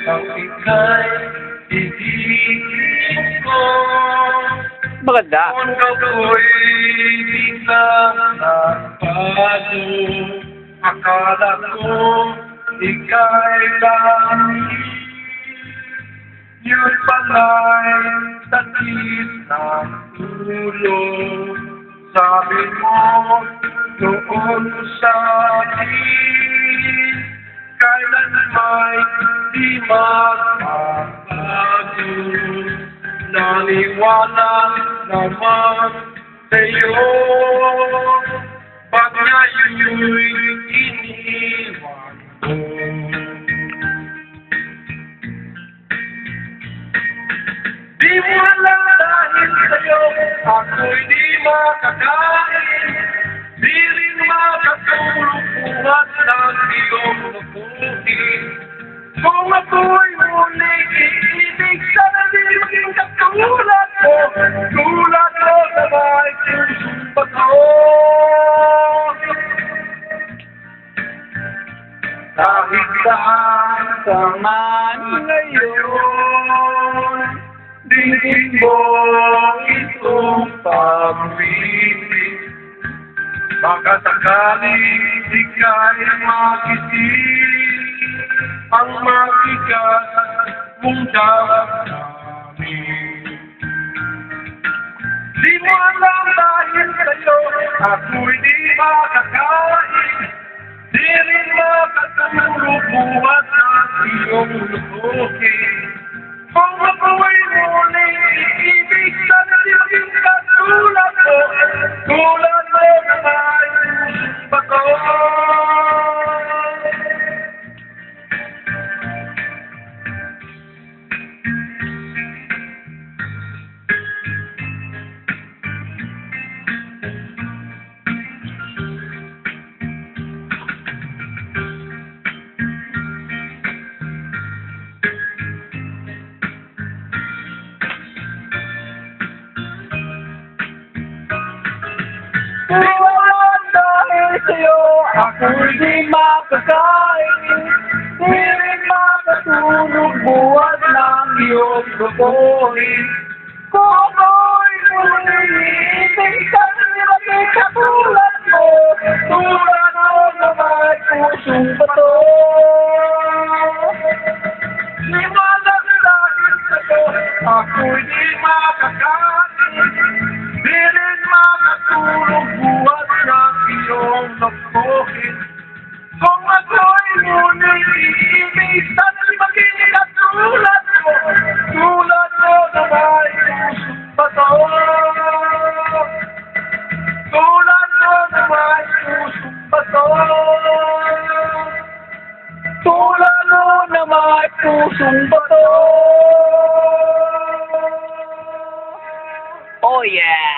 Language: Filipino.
Ang ika'y itigil ko. Maganda. Kung ako'y biglang nagbago, akala ko ika'y langit. Yun pala'y sakit ng ulo. Sabi mo noon sa akin, kailan may di magbabago. Naniwala naman sa'yo, pag ngayon'y iniwan ko. Di mo alam dahil sa'yo, ako'y di makakain. Di rin makatulog buhat ng iyong lupuin. Kung ako'y muling iibig, sana di maging katulad mo. Tulad mo na may pusong bato. Kahit saan ka man ngayon, dinggin mo itong pag-ibig. Baka sakaling ika'y makisip ang mabigat mong damdamin. Di mo alam dahil sa'yo, ako'y di makakain. Di rin makatulog buhat ng iyong lubukin. Kung ako'y muling iibig, sana di maging katulad mo. Tulad mo na may pusong bato. Iwan dahil sa'yo, ako'y di makakain. Di rin makatulog buhat ng iyong lubuhin. Kung ako'y muling iibig, sana di maging katulad mo. Tulad mo na may pusong bato. Iwan dahil sa'yo, ako'y di makakain. Di rin makatulog buhat ng iyong lubuhin. Kung ako'y muling iibig, sana di maging katulad mo. Tulad mo na may pusong bato. Tulad mo na may pusong bato. Tulad mo na may pusong bato. Oh yeah!